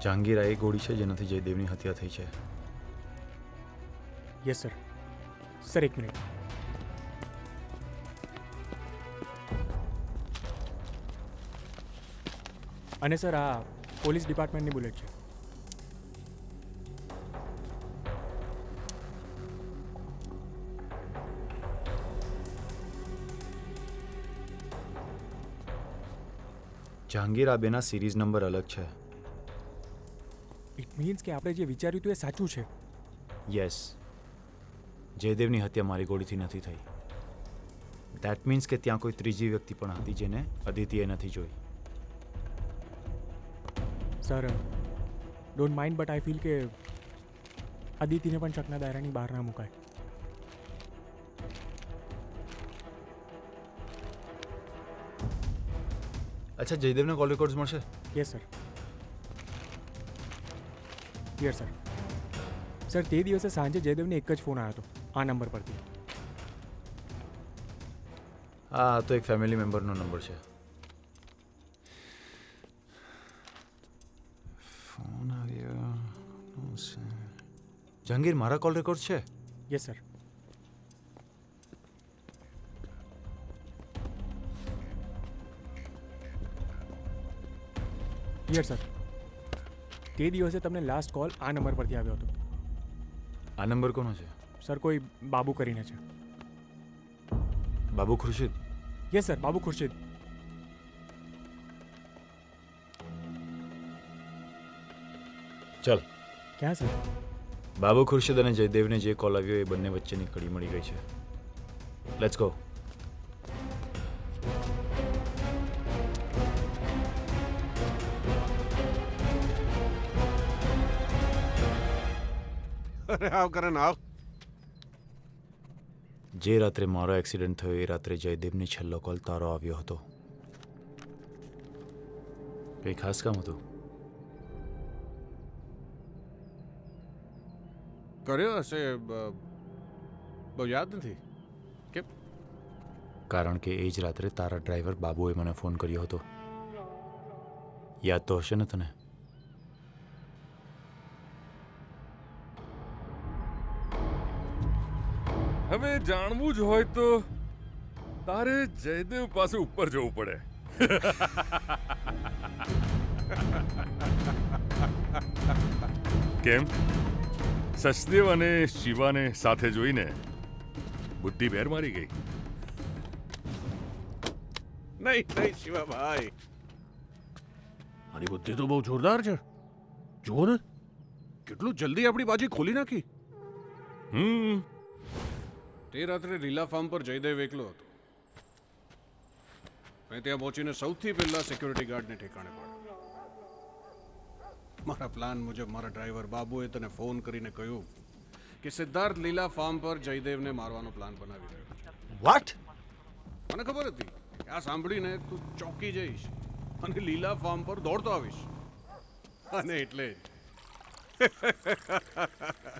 જહાંગીર આ એ ગોળી છે જેનાથી જયદેવની હત્યા થઈ છે. Yes sir. સર એક મિનિટ. અને સર આ પોલીસ ડિપાર્ટમેન્ટની બુલેટ છે. જહાંગીર આ બેના સિરીઝ નંબર અલગ છે. ઇટ મીન્સ કે આપણે જે વિચાર્યું હતું એ સાચું છે. યસ, જયદેવની હત્યા મારી ગોળીથી નથી થઈ. દેટ મીન્સ કે ત્યાં કોઈ ત્રીજી વ્યક્તિ પણ હતી જેને અદિતિએ નથી જોઈ. Sir don't mind but I feel કે અદિતિને પણ શકના દાયરાની બહાર ના મુકાય. અચ્છા, જયદેવના કોલ રેકોર્ડ્સ મળશે? Yes sir. Yes sir. Sir તે દિવસે સાંજે જયદેવને એક જ ફોન આવ્યો હતો આ નંબર પરથી. હા, તો એક ફેમિલી મેમ્બરનો નંબર છે. ફોન આવ્યો. જહાંગીર, મારા કોલ રેકોર્ડ છે? Yes sir. Yes sir. તે દિવસે તમને લાસ્ટ કોલ આ નંબર પરથી આવ્યો હતો. આ નંબર કોનો છે? સર કોઈ બાબુ કરીને છે. બાબુ ખુરશીદ? Yes sir, Babu Khurshid. ચલ. ક્યાં સર? બાબુ ખુરશીદ અને જયદેવને જે કોલ આવ્યો એ બંને વચ્ચેની કડી મળી ગઈ છે. Let's go. અરે આવ કરણ આવ. જે રાત્રે મારો એક્સિડન્ટ થયો એ રાત્રે જયદેવની છેલ્લો કોલ તારો આવ્યો હતો. કંઈ ખાસ કામ હતું? કર્યો હશે, બહુ યાદ નથી. કેમ? કારણ કે એ જ રાત્રે તારા ડ્રાઈવર બાબુએ મને ફોન કર્યો હતો. યાદ તો હશે ને તને? હવે જાણવું જ હોય તો તારે જયદેવ પાસે ઉપર જવું પડે. કેમ? સચદેવ અને શિવાને સાથે જોઈને બુદ્ધિ બેર મારી ગઈ? નહીં શિવાભાઈ, આની બુદ્ધિ તો બહુ જોરદાર છે. જુઓ ને કેટલું જલ્દી આપણી બાજી ખોલી નાખી. તે રાત્રે લીલા ફાર્મ પર જયદેવ એકલો હતો. મેં ત્યાં પહોંચીને સૌથી પહેલા સિક્યુરિટી ગાર્ડને ઠેકાણે પાડ્યો. મારા પ્લાન મુજબ મારા ડ્રાઈવર બાબુએ તને ફોન કરીને કહ્યું કે સિદ્ધાર્થ લીલા ફાર્મ પર જયદેવને મારવાનો પ્લાન બનાવી રહ્યો છે. વોટ? મને ખબર હતી કે આ સાંભળીને તું ચોંકી જઈશ અને લીલા ફાર્મ પર દોડતો આવીશ. અને એટલે જ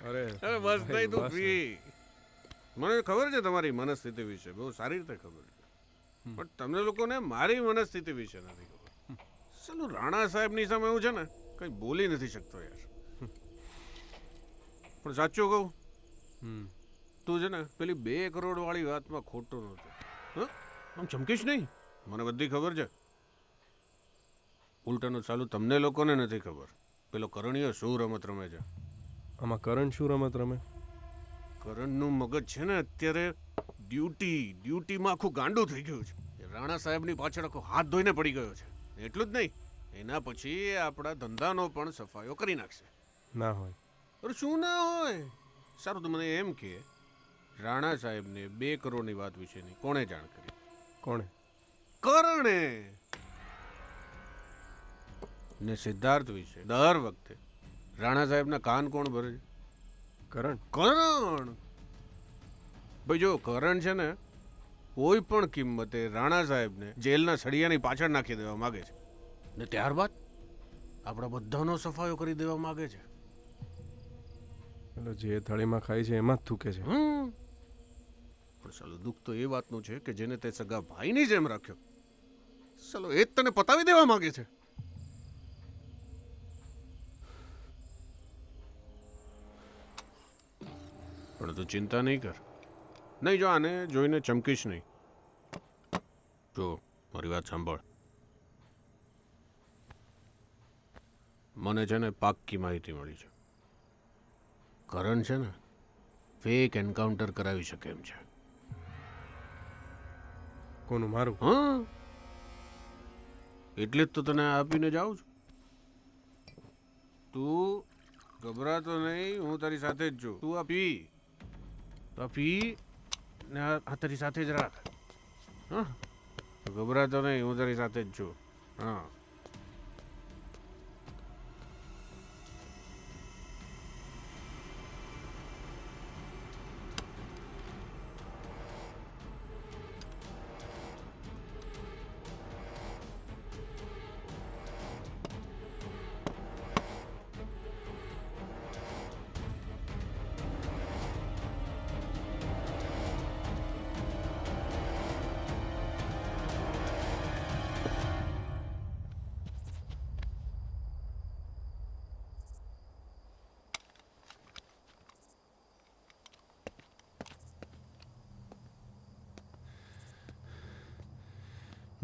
અરે બસ નહીં, તું ફ્રી. મને ખબર છે તમારી મનસ્થિતિ વિશે, બહુ સારી રીતે ખબર છે. પણ તમને લોકોને મારી મનસ્થિતિ વિશે નથી ખબર. ચાલો, રાણા સાહેબની સામે હું છે ને કંઈ બોલી નથી શકતો યાર. પણ સાચું કહું, તું છે ને પેલી 2 કરોડ વાળી વાતમાં ખોટો નહોતો. હા, આમ ચમકીશ નહીં, મને બધી ખબર છે. ઉલટાનું ચાલુ તમને લોકોને નથી ખબર પેલો કરણીયો શું રમત રમે છે. આમાં કરણ શું રમત રમે? કરણનું મગજ છે ને અત્યારે ડ્યુટીમાં આખું ગાંડું થઈ ગયું છે. એ રાણા સાહેબની પાછળ આખો હાથ ધોઈને પડી ગયો છે. એટલું જ નહીં, એના પછી એ આપણા ધંધાનો પણ સફાયો કરી નાખશે. ના હોય. અરે શું ના હોય? સારું, તો મને એમ કે રાણા સાહેબને 2 કરોડની વાત વિશેની કોણે જાણ કરી? કોણે? કરણે. ને સિદ્ધાર્થ વિશે દર વખતે રાણા સાહેબના કાન કોણ ભરે છે? કરણ. કરણ. ભાઈ જો કરણ છે ને કોઈ પણ કિંમતે રાણા સાહેબને જેલના સળિયાની પાછળ નાખી દેવા માંગે છે, ને ત્યારબાદ આપણા બધાનો સફાયો કરી દેવા માંગે છે. પેલો જે થાળીમાં ખાય છે એમાં જ થૂકે છે. પણ સાલું દુઃખ તો એ વાતનું છે કે જેને તે સગા ભાઈની જેમ રાખ્યો, સાલો એ જ તને પતાવી દેવા માંગે છે. પણ તું ચિંતા નહીં કર. નહીં, જો આને જોઈને ચમકીશ નહીં. જો મારી વાત સાંભળ. મને છે ને પાક્કી માહિતી મળી છે. કરણ છે ને ફેક એન્કાઉન્ટર કરાવી શકે એમ છે. કોનું? મારું? હા, એટલે જ તો તને આપીને જાઉં છું. તું ગભરાતો નહીં, હું તારી સાથે જ છું. તું આ પી ને આ તારી સાથે જ રાખ. હા, ગભરાતો નહીં, હું તારી સાથે જ છું. હા.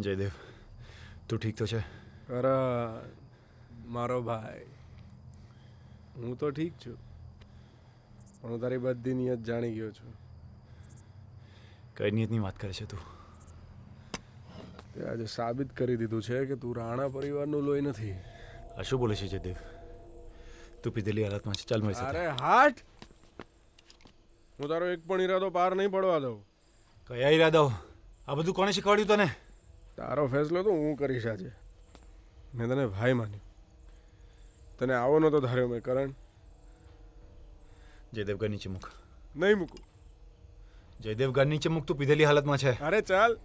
જયદેવ, તું ઠીક તો છે? કરણ મારો ભાઈ, હું તો ઠીક છું, પણ હું તારી બધી નિયત જાણી ગયો છું. કઈ નિયતની વાત કરે છે તું? તે આજે સાબિત કરી દીધું છે કે તું રાણા પરિવારનું લોહી નથી. આ શું બોલે છે જયદેવ? તું પીધેલી હાલતમાં છે. ચાલ મારી સાથે. અરે હાટ! હું તારો એક પણ ઈરાદો પાર નહીં પડવા દઉં. કયા ઈરાદાઓ? આ બધું કોણે શીખવાડ્યું તને? તારો ફેસલો તો હું કરીશ આજે. મેં તને ભાઈ માન્યો, તને આવો નહોતો ધાર્યો મેં. કરણ, જયદેવ ઘર નીચે મૂક. નહીં મૂકું. જયદેવ ઘર નીચે મૂક. તું પીધેલી હાલતમાં છે. અરે ચાલ.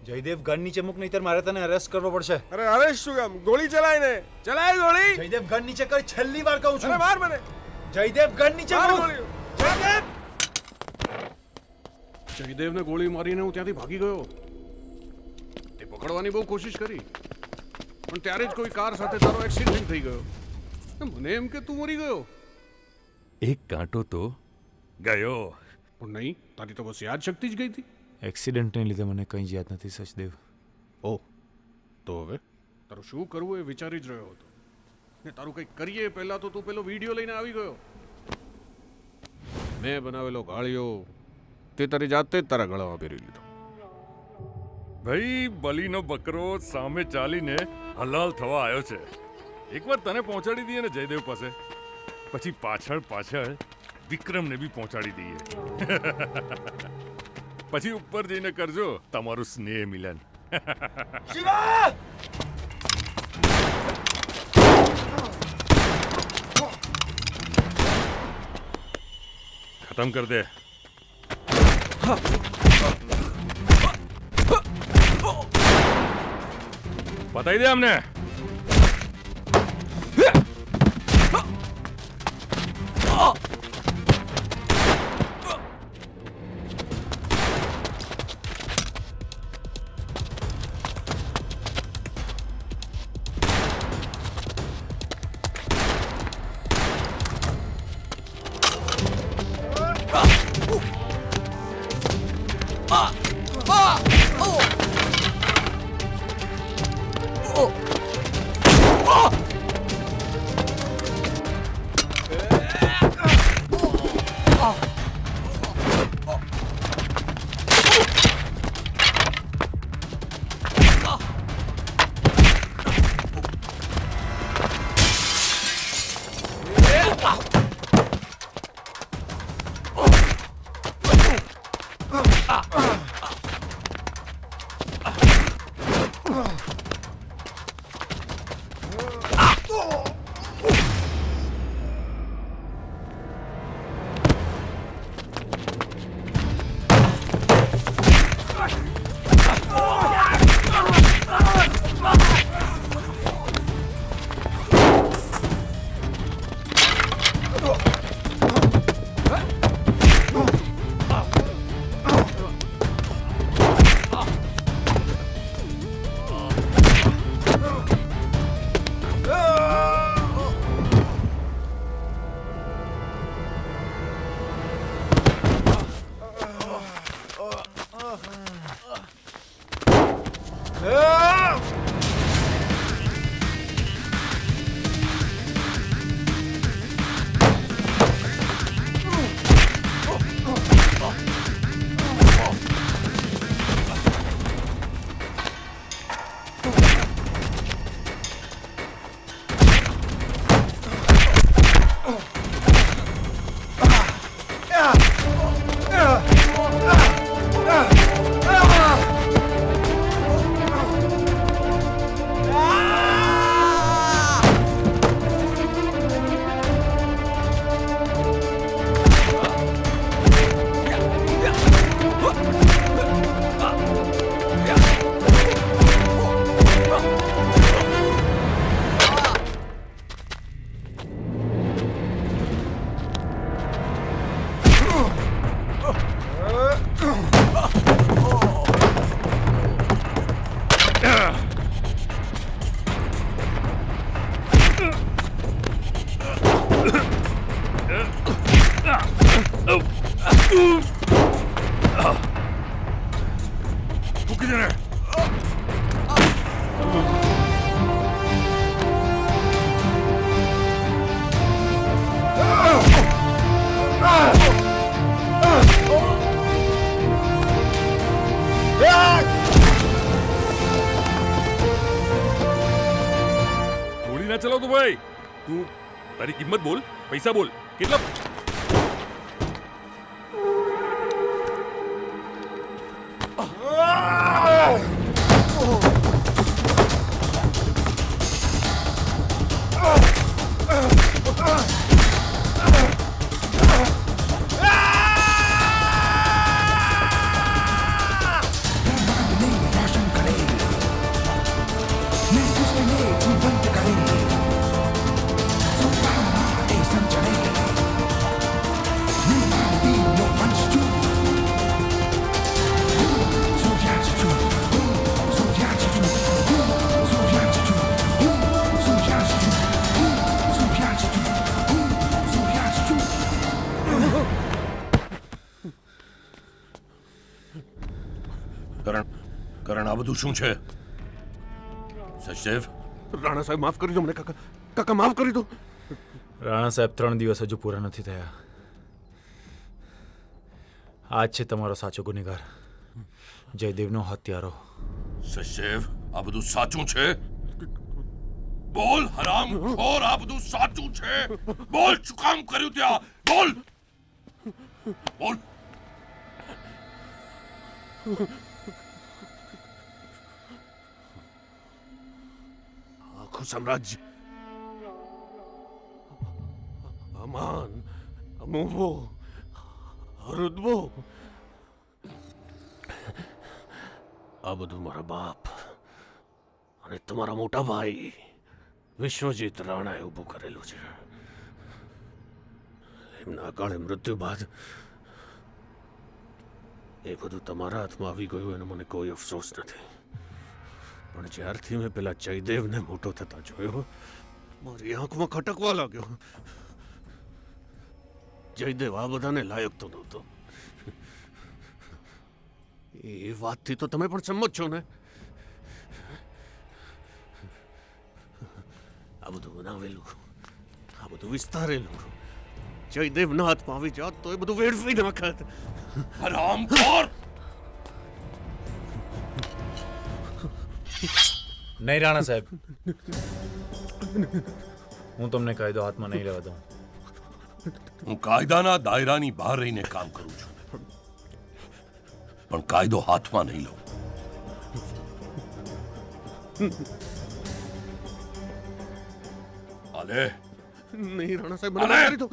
જયદેવ ઘર નીચે મૂક, નહીંતર મારે તને અરેસ્ટ કરવો પડશે. અરે અરે શું કામ? ગોળી ચલાય ને, ચલાય ગોળી. જયદેવ ઘર નીચે કર, છેલ્લી વાર કહું છું. અરે માર મને. જયદેવ ઘર નીચે માર મૂક. ગોળી. જયદેવ! જયદેવને ગોળી મારીને હું ત્યાંથી ભાગી ગયો. તે પકડવાની બહુ કોશિશ કરી, પણ ત્યારે જ કોઈ કાર સાથે તારો એક્સિડન્ટ થઈ ગયો. મને એમ કે તું મરી ગયો. એક કાંટો તો ગયો. પણ નહીં, તારી તો બસ યાદ શક્તિ જ ગઈ હતી. એક્સિડન્ટને લીધે મને કંઈ જ યાદ નથી સચદેવ. ઓ, તો હવે તારું શું કરવું એ વિચારી જ રહ્યો હતો. ને તારું કંઈક કરીએ પહેલા તો તું પેલો વિડીયો લઈને આવી ગયો. મેં બનાવેલો ગાળિયો તે તારી જાતે જ તારા ગળામાં પહેરી લીધો. ભાઈ, બલીનો બકરો સામે ચાલીને હલાલ થવા આવ્યો છે. એકવાર તને પહોંચાડી દઈએ ને જયદેવ પાસે, પછી પાછળ પાછળ વિક્રમને બી પહોંચાડી દઈએ. પછી ઉપર જઈને કરજો તમારું સ્નેહ મિલન. શિવા! ખતમ કર દે. બતાવી દે અમને. મૂકી દે ને. ગોળી ના ચલાવતો ભાઈ. તું તારી કિંમત બોલ, પૈસા બોલ, કેટલા? કરણ, આ બધું શું છે? સચદેવ, રાણા સાહેબ માફ કરી દો મને કાકા. કાકા માફ કરી દો. રાણા સાહેબ 3 દિવસ હજુ પૂરા નથી થયા. આજ છે તમારો સાચો ગુનેગાર, જયદેવનો હત્યારો. સચદેવ, આ બધું સાચું છે? બોલ હરામખોર, આ બધું સાચું છે? બોલ, શું કામ કર્યું ત્યાં? બોલ બોલ. આખું સામ્રાજ્ય, અમાન, અમોવો, રુદબો, આ બધું મારા બાપ અને તમારા મોટા ભાઈ વિશ્વજીત રાણાએ ઊભું કરેલું છે. એમના અકાળે મૃત્યુ બાદ એ બધું તમારા હાથમાં આવી ગયું એનો મને કોઈ અફસોસ નથી. પણ જ્યારથી મેં પેલા જયદેવને મોટો થતા જોયો, મારી આંખમાં ખટકવા લાગ્યો. જયદેવ આ બધાને લાયક તો નહોતો. એ વાતથી તો તમે પણ સંમત છો ને? આ બધું બનાવેલું, આ બધું વિસ્તારેલું જયદેવના હાથમાં આવી જાત તો એ બધું વેડફી નાખત. હરામખોર! નહીં રાણા સાહેબ, હું તમને કાયદો હાથમાં નહીં લેવા દઉં. હું કાયદાના દાયરાની બહાર રહીને કામ કરું છું, પણ કાયદો હાથમાં નહીં લઉં. અલે, નહીં રાણા સાહેબ, મને માફ કરી દો.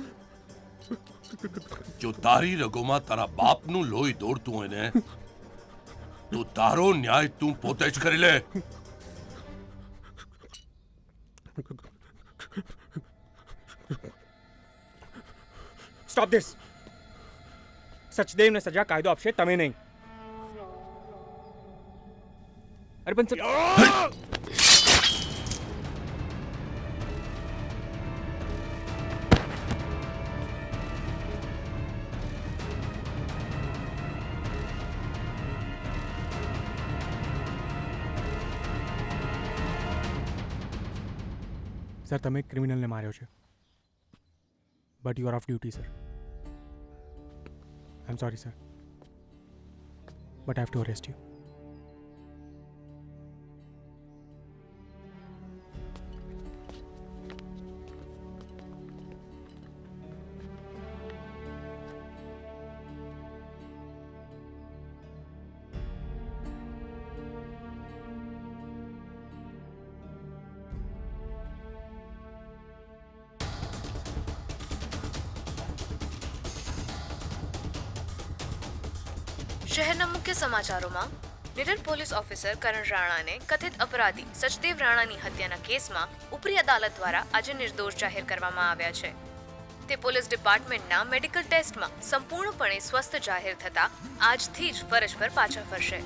જો તારી રગોમાં તારા બાપનું લોહી દોડતું હોય ને, તો તારો ન્યાય તું પોતે જ કરી લે. Stop this. સચદેવને સજા કાયદો આપશે, તમે નહીં. અરે પણ સર, તમે એક ક્રિમિનલને માર્યો છે, but you are of duty, sir. I am sorry, sir, but I have to arrest you. શહેરના મુખ્ય સમાચારોમાં નિડર પોલીસ ઓફિસર કરણ રાણાને કથિત અપરાધી સચદેવ રાણાની હત્યાના કેસમાં ઉપરી અદાલત દ્વારા આજે નિર્દોષ જાહેર કરવામાં આવ્યા છે. તે પોલીસ ડિપાર્ટમેન્ટના મેડિકલ ટેસ્ટમાં સંપૂર્ણપણે સ્વસ્થ જાહેર થતા આજથી જ ફરજ પર પાછા ફરશે.